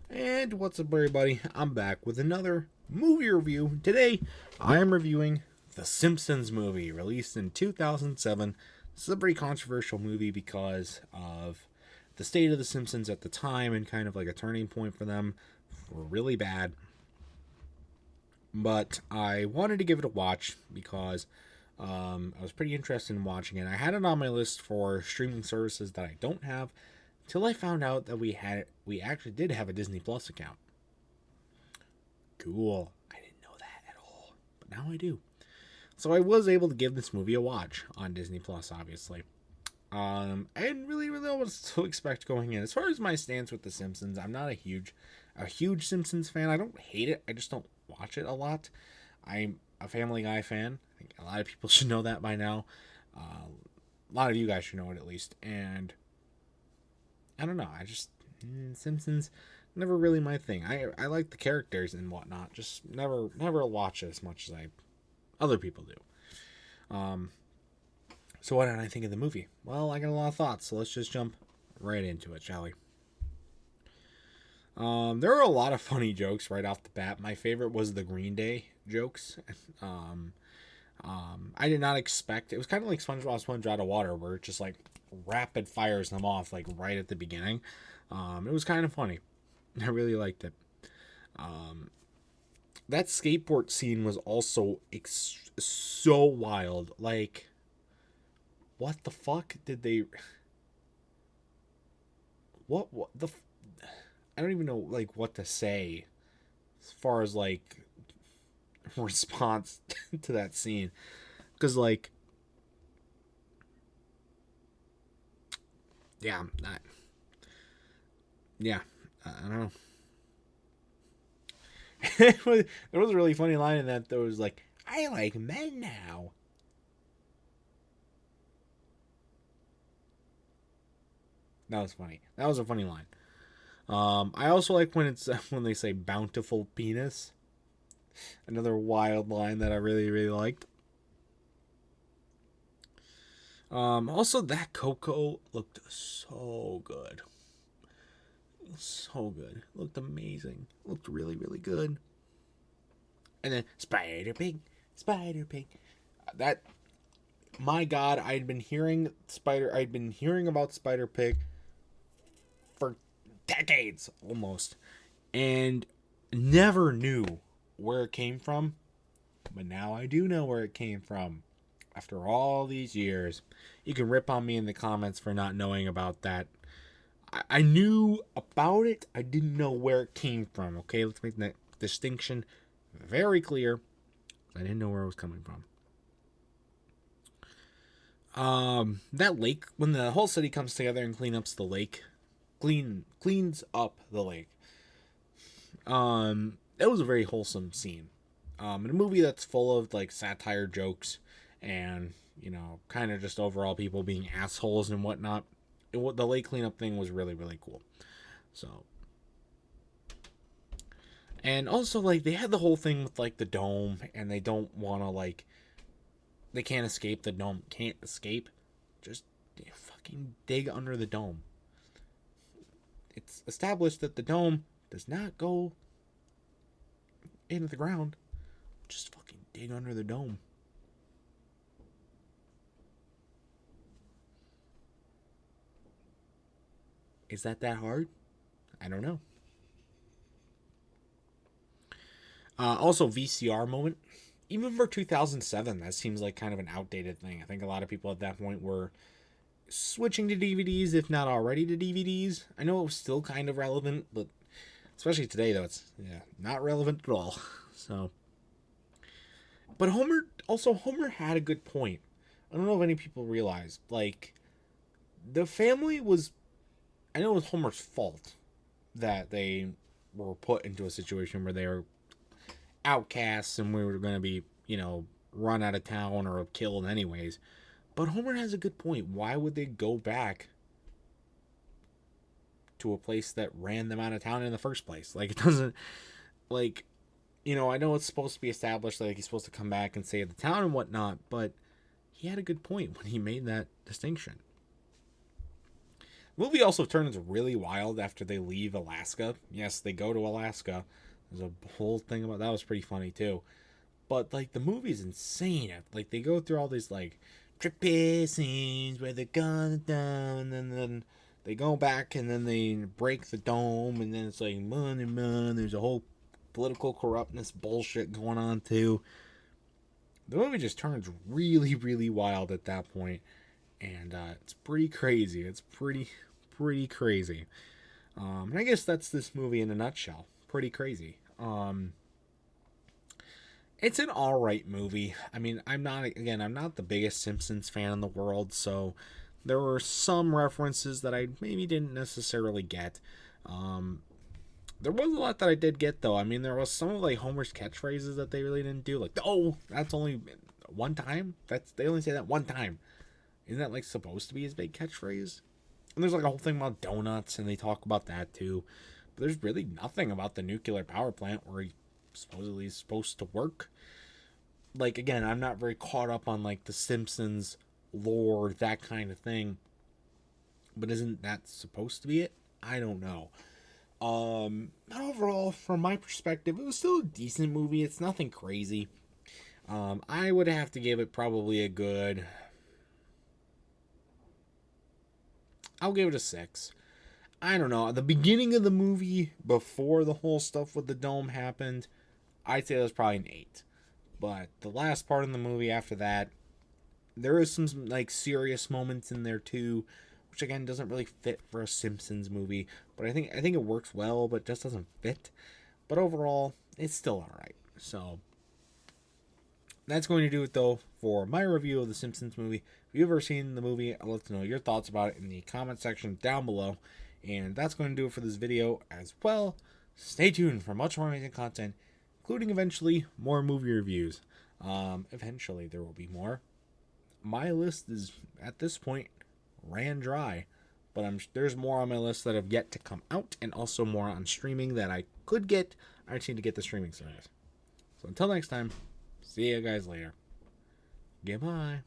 And what's up, everybody? I'm back with another movie review. Today, I am reviewing the Simpsons movie, released in 2007. This is a pretty controversial movie because of the state of the Simpsons at the time and kind of like a turning point for them. Were really bad. But I wanted to give it a watch because I was pretty interested in watching it. I had it on my list for streaming services that I don't have till I found out that we actually did have a Disney Plus account. Cool. I didn't know that at all, but now I do. So I was able to give this movie a watch on Disney Plus, obviously. I didn't really know what to expect going in. As far as my stance with The Simpsons, I'm not a huge Simpsons fan. I don't hate it. I just don't watch it a lot. I'm a Family Guy fan. I think a lot of people should know that by now. A lot of you guys should know it at least. And I don't know. Simpsons never really my thing. I like the characters and whatnot. Just never watch it as much as other people do. So what did I think of the movie? Well, I got a lot of thoughts, so let's just jump right into it, shall we? There were a lot of funny jokes right off the bat. My favorite was the Green Day jokes. I did not expect it was kind of like SpongeBob Sponge Out of Water, where it just like rapid fires them off like right at the beginning. It was kind of funny. I really liked it. That skateboard scene was also so wild. Like, what the fuck did they? What the? I don't even know like what to say as far as like response to that scene, because like, yeah, yeah, I don't know. There was a really funny line in that was like, "I like men now." That was funny. That was a funny line. I also like when it's when they say "bountiful penis." Another wild line that I really liked. Also, that Coco looked so good. So good. Looked amazing. Looked really good. And then Spider Pig. That, my God, I'd been hearing about Spider Pig for decades almost, and never knew where it came from. But now I do know where it came from. After all these years, you can rip on me in the comments for not knowing about that. I knew about it. I didn't know where it came from. Okay, let's make that distinction very clear. I didn't know where it was coming from. That lake, when the whole city comes together and cleans up the lake. It was a very wholesome scene. In a movie that's full of like satire jokes and kind of just overall people being assholes and whatnot. The lake cleanup thing was really cool. So, and also like they had the whole thing with like the dome, and they don't want to like they can't escape the dome. Can't escape. Just fucking dig under the dome. It's established that the dome does not go into the ground. Just fucking dig under the dome. Is that hard? I don't know. Also, VCR moment. Even for 2007, that seems like kind of an outdated thing. I think a lot of people at that point were switching to DVDs, if not already to DVDs. I know it was still kind of relevant, but especially today, though, it's not relevant at all. So, but Homer had a good point. I don't know if any people realize, like, the family was. I know it was Homer's fault that they were put into a situation where they were outcasts and we were going to be, run out of town or killed anyways. But Homer has a good point. Why would they go back to a place that ran them out of town in the first place? Like, it doesn't, like, I know it's supposed to be established that he's supposed to come back and save the town and whatnot, but he had a good point when he made that distinction. The movie also turns really wild after they leave Alaska. Yes, they go to Alaska. There's a whole thing about that was pretty funny too. But like the movie's insane. Like they go through all these like trippy scenes where they're gone down, and then they go back and then they break the dome, and then it's like man. There's a whole political corruptness bullshit going on too. The movie just turns really, really wild at that point, and it's pretty crazy. It's pretty crazy. And I guess that's this movie in a nutshell. Pretty crazy. It's an alright movie. I mean, I'm not the biggest Simpsons fan in the world, so there were some references that I maybe didn't necessarily get. There was a lot that I did get, though. I mean, there was some of like Homer's catchphrases that they really didn't do. Like, oh, that's only one time? They only say that one time. Isn't that like supposed to be his big catchphrase? And there's like a whole thing about donuts, and they talk about that too. But there's really nothing about the nuclear power plant where he supposedly is supposed to work. Like, again, I'm not very caught up on like the Simpsons lore, that kind of thing. But isn't that supposed to be it? I don't know. But overall, from my perspective, it was still a decent movie. It's nothing crazy. I would have to give it probably a good... I'll give it a 6. I don't know. At the beginning of the movie, before the whole stuff with the dome happened, I'd say it was probably an 8. But the last part of the movie after that, there is some like serious moments in there too, which again doesn't really fit for a Simpsons movie. But I think it works well, but just doesn't fit. But overall, it's still alright. So that's going to do it though for my review of the Simpsons movie. If you've ever seen the movie, I'd love to know your thoughts about it in the comment section down below. And that's going to do it for this video as well. Stay tuned for much more amazing content, including eventually more movie reviews. Eventually there will be more. My list is, at this point, ran dry. But there's more on my list that have yet to come out, and also more on streaming that I could get. I just need to get the streaming service. So until next time, see you guys later. Goodbye.